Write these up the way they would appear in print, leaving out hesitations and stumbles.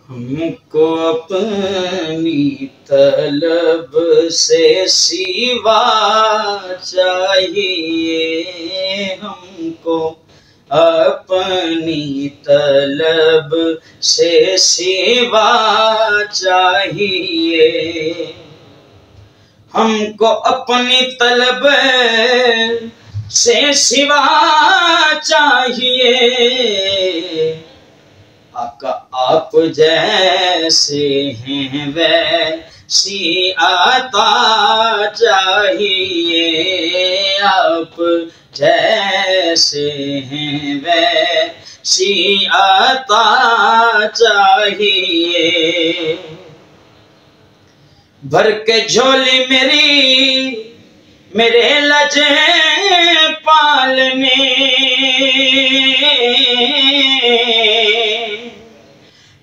हमको अपनी तलब से सिवा चाहिए, हमको अपनी तलब से सिवा चाहिए। हमको अपनी तलब से सिवा चाहिए, आका आप जैसे हैं वैसी आता चाहिए, आप जैसे हैं वैसी आता चाहिए। भर के झोली मेरे लजे पालने,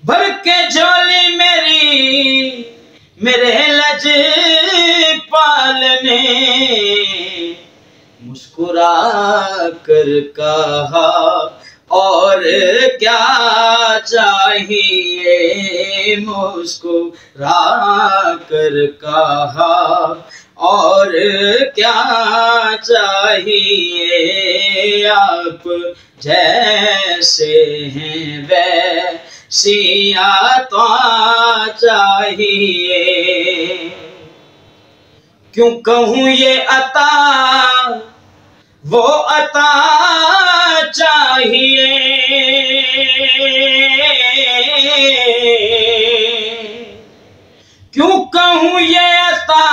भर के झोली मेरे लज पालने, मुस्कुरा कर कहा और क्या चाहिए, मुस्कुरा कर कहा और क्या चाहिए, आप जैसे हैं वैसी आता चाहिए। क्यों कहूँ ये अता वो अता चाहिए, क्यों कहूँ ये अता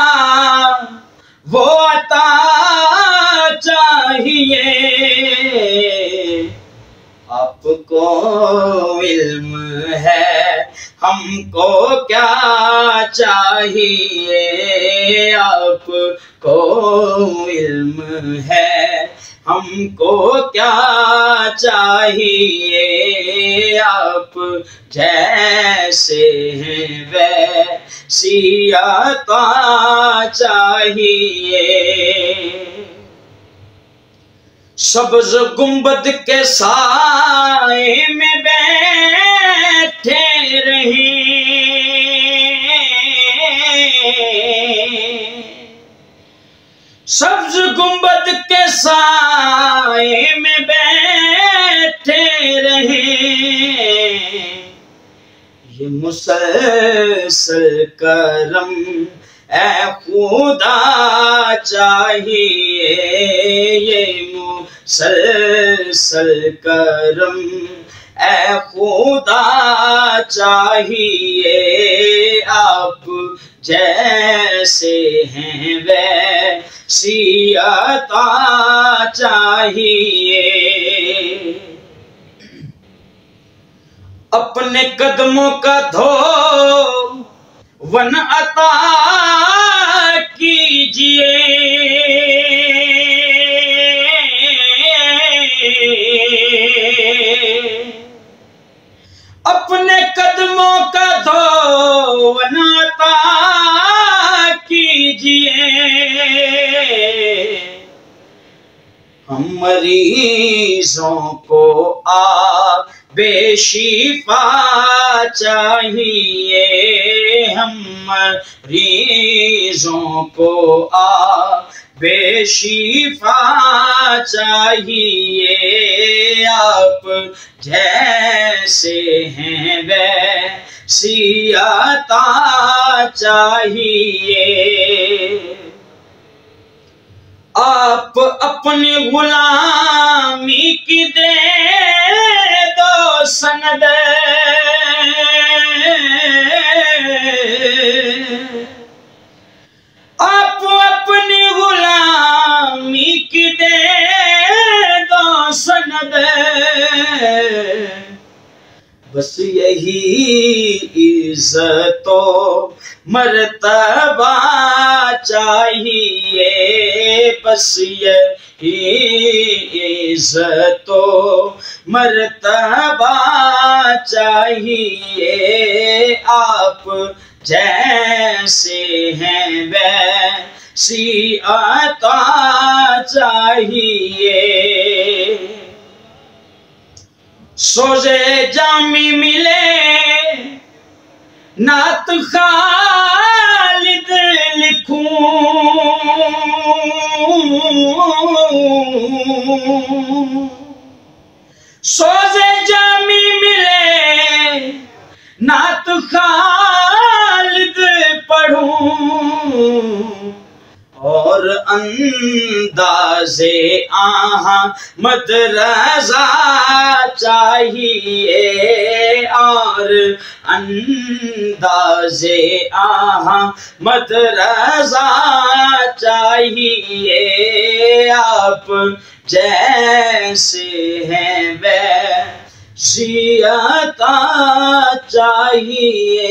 वो अता चाहिए। आपको इल्म है हमको क्या चाहिए, आपको इल्म है हमको क्या चाहिए, आप जैसे हैं वैसी आता चाहिए। सब्ज गुंबद के साए में बैठे रहे, सब्ज गुंबद के साए में बैठे रहे, ये मुसलसल करम ऐ खुदा चाहिए, ये मुसलसल करम ऐ खुदा चाहिए, आप जैसे हैं वैसी अता चाहिए। अपने कदमों का धोवन अता कीजिए, अपने कदमों का धोवन अता कीजिए। हम मरीजों को बेशिफा चाहिए, हम मरीजों को बेशिफा चाहिए, आप जैसे हैं वैसी अता चाहिए। आप अपनी गुलामी की दे दो सनद, आप अपनी गुलामी की दे दो सनद, बस यही इज्जतो मर्तबा चाहिए, बस यही इज्जतो मर्तबा चाहिए, आप जैसे हैं वैसी अता चाहिए। सोजे जामी मिले नात खालिद लिखूं, सोज़े जामी मिले नात खालिद पढ़ूं, और अंदाज़े अहमद रज़ा चाहिए, और अंदाज़े अहमद रज़ा चाहिए। आप जैसे हैं वैसी अता चाहिए।